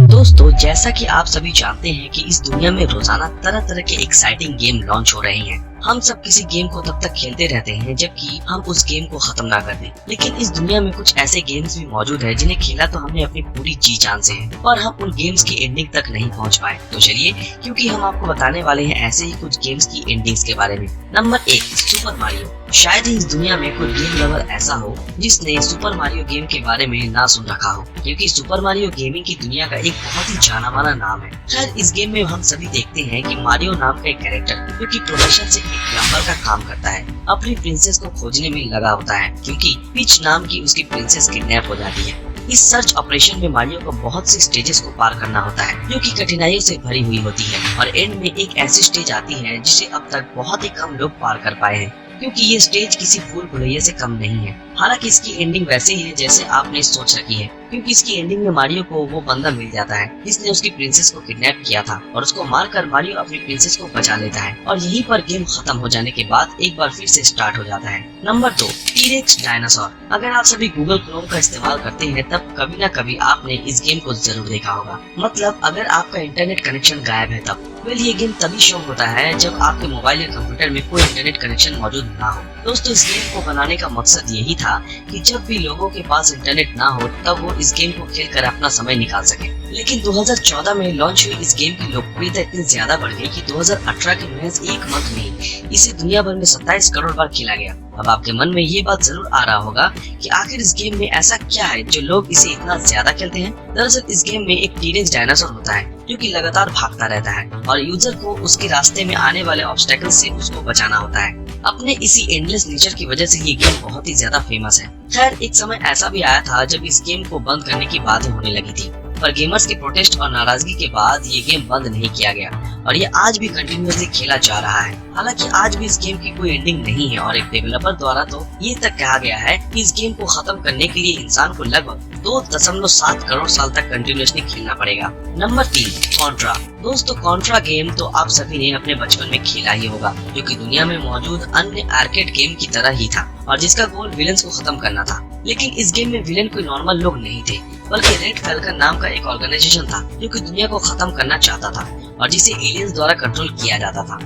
दोस्तों, जैसा कि आप सभी जानते हैं कि इस दुनिया में रोजाना तरह तरह के एक्साइटिंग गेम लॉन्च हो रहे हैं। हम सब किसी गेम को तब तक खेलते रहते हैं जबकि हम उस गेम को खत्म ना कर दें। लेकिन इस दुनिया में कुछ ऐसे गेम्स भी मौजूद है जिन्हें खेला तो हमने अपनी पूरी जी जान से है, पर हम उन गेम्स की एंडिंग तक नहीं पहुंच पाए। तो चलिए, क्योंकि हम आपको बताने वाले हैं ऐसे ही कुछ गेम्स की एंडिंग्स के बारे में। Number 1, super Mario. शायद ही इस दुनिया में कोई गेम लवर ऐसा हो जिसने सुपर मारियो गेम के बारे में ना सुन रखा हो, क्योंकि सुपर मारियो गेमिंग की दुनिया का एक बहुत ही जाना माना नाम है। खैर, इस गेम में हम सभी देखते हैं कि मारियो नाम का एक कैरेक्टर जो कि प्रोफेशन से एक प्लम्बर का काम करता है, अपनी प्रिंसेस को खोजने में लगा होता है, क्योंकि पीच नाम की उसकी प्रिंसेस किडनैप हो जाती है। इस सर्च ऑपरेशन में मारियो को बहुत सी स्टेजेस को पार करना होता है जो कि कठिनाइयों से भरी हुई होती है, और एंड में एक ऐसी स्टेज आती है जिसे अब तक बहुत ही कम लोग पार कर पाए हैं, क्योंकि ये स्टेज किसी भूल भुलैया से कम नहीं है। हालांकि इसकी एंडिंग वैसे ही है जैसे आपने सोच रखी है, क्योंकि इसकी एंडिंग में मारियो को वो बंदा मिल जाता है जिसने उसकी प्रिंसेस को किडनैप किया था, और उसको मारकर मारियो अपनी प्रिंसेस को बचा लेता है, और यहीं पर गेम खत्म हो जाने के बाद एक बार फिर से स्टार्ट हो जाता है। Number 2, T-rex dinosaur. अगर आप सभी गूगल क्रोम का इस्तेमाल करते हैं तब कभी न कभी आपने इस गेम को जरूर देखा होगा। मतलब अगर आपका इंटरनेट कनेक्शन गायब है तब। ये गेम तभी शो होता है जब आपके मोबाइल या कंप्यूटर में कोई इंटरनेट कनेक्शन मौजूद ना हो। दोस्तों, इस गेम को बनाने का मकसद यही था कि जब भी लोगों के पास इंटरनेट ना हो तब वो इस गेम को खेलकर अपना समय निकाल सके। लेकिन 2014 में लॉन्च हुई इस गेम की लोकप्रियता इतनी ज्यादा बढ़ गई कि 2018 के महज एक मंथ में इसे दुनिया भर में 27 करोड़ बार खेला गया। अब आपके मन में ये बात जरूर आ रहा होगा कि आखिर इस गेम में ऐसा क्या है जो लोग इसे इतना ज्यादा खेलते हैं। दरअसल इस गेम में एक टी-रेक्स डायनासोर होता है जो कि लगातार भागता रहता है, और यूजर को उसके रास्ते में आने वाले ऑब्स्टेकल से उसको बचाना होता है। अपने इसी एंडलेस नेचर की वजह से ये गेम बहुत ही ज्यादा फेमस है। खैर, एक समय ऐसा भी आया था जब इस गेम को बंद करने की बातें होने लगी थी, पर गेमर्स के प्रोटेस्ट और नाराजगी के बाद ये गेम बंद नहीं किया गया, और ये आज भी कंटिन्यूअसली खेला जा रहा है। हालांकि आज भी इस गेम की कोई एंडिंग नहीं है, और एक डेवलपर द्वारा तो ये तक कहा गया है कि इस गेम को खत्म करने के लिए इंसान को लगभग 2.7 करोड़ साल तक कंटिन्यूअसली खेलना पड़ेगा। Number 3, Contra. दोस्तों, कॉन्ट्रा गेम तो आप सभी ने अपने बचपन में खेला ही होगा, जो कि दुनिया में मौजूद अन्य आर्केड गेम की तरह ही था, और जिसका गोल विलेंस को खत्म करना था। लेकिन इस गेम में विलेन कोई नॉर्मल लोग नहीं थे, बल्कि रेड फैल्कन नाम का एक ऑर्गेनाइजेशन था जो कि दुनिया को खत्म करना चाहता था, और जिसे एलियंस द्वारा कंट्रोल किया जाता था।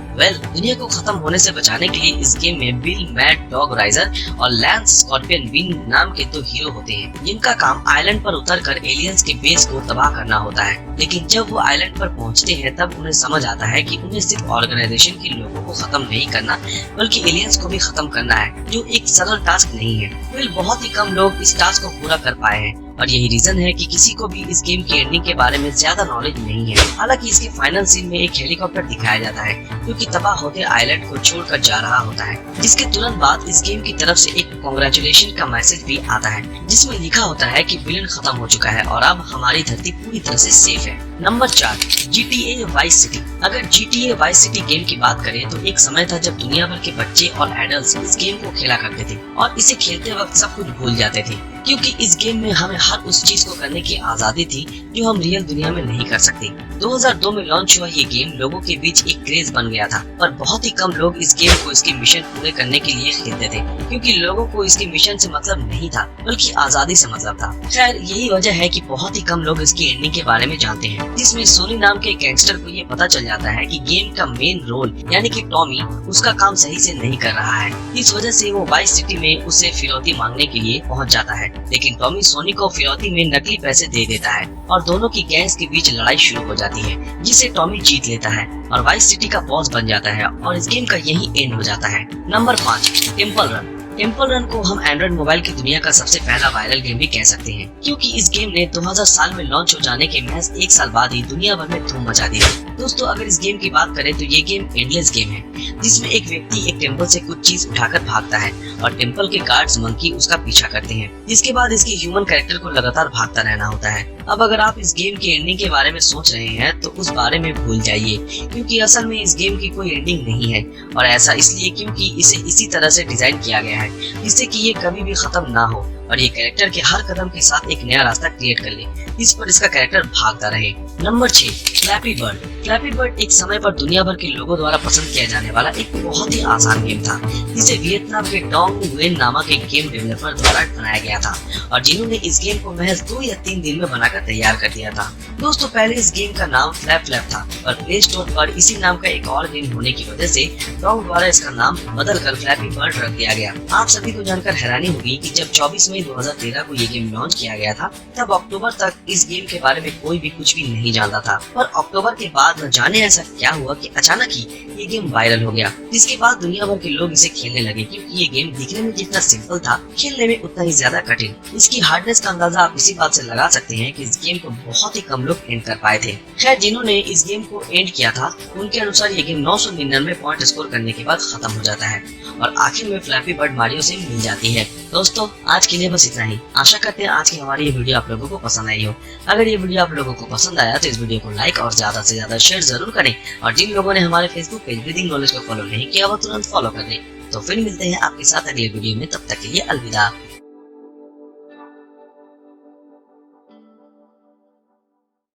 दुनिया को खत्म होने से बचाने के लिए इस गेम में बिल मैड डॉग राइजर और लैंस स्कॉर्पियन विंग नाम के 2 हीरो होते हैं, जिनका काम आइलैंड पर उतरकर एलियंस के बेस को तबाह करना होता है। लेकिन जब वो आइलैंड पर पहुंचते हैं तब उन्हें समझ आता है कि उन्हें सिर्फ ऑर्गेनाइजेशन के लोगों को खत्म नहीं करना, बल्कि एलियंस को भी खत्म करना है, जो एक सरल टास्क नहीं है। बहुत ही कम लोग इस टास्क को पूरा कर पाए हैं, और यही रीजन है कि किसी को भी इस गेम की एंडिंग के बारे में ज्यादा नॉलेज नहीं है। हालांकि इसके फाइनल सीन में एक हेलीकॉप्टर दिखाया जाता है जो कि तबाह होते आइलैंड को छोड़कर जा रहा होता है, जिसके तुरंत बाद इस गेम की तरफ से एक कांग्रेचुलेशन का मैसेज भी आता है, जिसमें लिखा होता है कि विलेन खत्म हो चुका है और अब हमारी धरती पूरी तरह से सेफ है। Number 4, GTA vice city. अगर GTA वाइस सिटी गेम की बात करें तो एक समय था जब दुनिया भर के बच्चे और एडल्ट्स इस गेम को खेला करते थे, और इसे खेलते वक्त सब कुछ भूल जाते थे, क्योंकि इस गेम में हमें हर उस चीज को करने की आजादी थी जो हम रियल दुनिया में नहीं कर सकते। 2002 में लॉन्च हुआ ये गेम लोगों के बीच एक क्रेज बन गया था, पर बहुत ही कम लोग इस गेम को इसके मिशन पूरे करने के लिए खेलते थे, क्योंकि लोगों को इसके मिशन से मतलब नहीं था, बल्कि आजादी से मतलब था। खैर, यही वजह है कि बहुत ही कम लोग इसकी एंडिंग के बारे में जानते हैं, जिसमें सोनी नाम के गैंगस्टर को ये पता चल जाता है कि गेम का मेन रोल यानी कि टॉमी उसका काम सही से नहीं कर रहा है। इस वजह से वो वाइस सिटी में उसे फिरौती मांगने के लिए पहुंच जाता है, लेकिन टॉमी सोनी को फिरौती में नकली पैसे दे देता है, और दोनों की गैंग्स के बीच लड़ाई शुरू हो जाती है, जिसे टॉमी जीत लेता है और वाइस सिटी का बॉस बन जाता है, और इस गेम का यही एंड हो जाता है। Number 5, temple run. Temple run को हम एंड्रॉइड मोबाइल की दुनिया का सबसे पहला वायरल गेम भी कह सकते हैं, क्योंकि इस गेम ने 2000 साल में लॉन्च हो जाने के महज 1 साल बाद ही दुनिया भर में धूम मचा दी। दोस्तों, अगर इस गेम की बात करें तो ये गेम एंडलेस गेम है, जिसमें एक व्यक्ति एक टेम्पल से कुछ चीज उठाकर भागता है, और टेम्पल के गार्ड्स मंकी उसका पीछा करते हैं, जिसके बाद इसके ह्यूमन कैरेक्टर को लगातार भागता रहना होता है। अब अगर आप इस गेम की एंडिंग के बारे में सोच रहे हैं तो उस बारे में भूल जाइए, क्योंकि असल में इस गेम की कोई एंडिंग नहीं है, और ऐसा इसलिए क्योंकि इसे इसी तरह से डिजाइन किया गया है जिससे कि ये कभी भी खत्म ना हो, और ये कैरेक्टर के हर कदम के साथ एक नया रास्ता क्रिएट कर ले, इस पर इसका कैरेक्टर भागता रहे। Number 6, flappy bird. Flappy bird एक समय पर दुनिया भर के लोगों द्वारा पसंद किया जाने वाला एक बहुत ही आसान गेम था। इसे वियतनाम के डोंग गुयेन नामक एक गेम डेवलपर द्वारा बनाया गया था और जिन्होंने इस गेम को महज 2 या 3 दिन में बनाकर तैयार कर दिया था। दोस्तों, पहले इस गेम का नाम फ्लैप फ्लैप था और प्ले स्टोर पर इसी नाम का एक और गेम होने की वजह से डोंग द्वारा इसका नाम बदलकर फ्लैपी बर्ड रख दिया गया। आप सभी को जानकर हैरानी होगी कि जब 24 मई 2013 को ये गेम लॉन्च किया गया था, तब अक्टूबर तक इस गेम के बारे में कोई भी कुछ भी नहीं जानता था। पर अक्टूबर के बाद न जाने ऐसा क्या हुआ कि अचानक ही ये गेम वायरल हो गया, जिसके बाद दुनिया भर के लोग इसे खेलने लगे, क्योंकि ये गेम दिखने में जितना सिंपल था, खेलने में उतना ही ज्यादा कठिन। इसकी हार्डनेस का अंदाजा आप इसी बात से लगा सकते हैं कि इस गेम को बहुत ही कम लोग एंड कर पाए थे। खैर, जिन्होंने इस गेम को एंड किया था उनके अनुसार ये गेम 999 पॉइंट स्कोर करने के बाद खत्म हो जाता है और आखिर में फ्लैपी बर्ड मारियो से मिल जाती है। दोस्तों, आज के लिए बस इतना ही। आशा करते हैं आज की हमारी ये वीडियो आप लोगों को पसंद आई हो। अगर ये वीडियो आप लोगों को पसंद आया तो इस वीडियो को लाइक और ज्यादा से ज्यादा शेयर जरूर करें और जिन लोगों ने हमारे फेसबुक पेज ब्रीदिंग नॉलेज को फॉलो नहीं किया वो तुरंत फॉलो कर दें। तो फिर मिलते हैं आपके साथ अगले वीडियो में, तब तक के लिए अलविदा।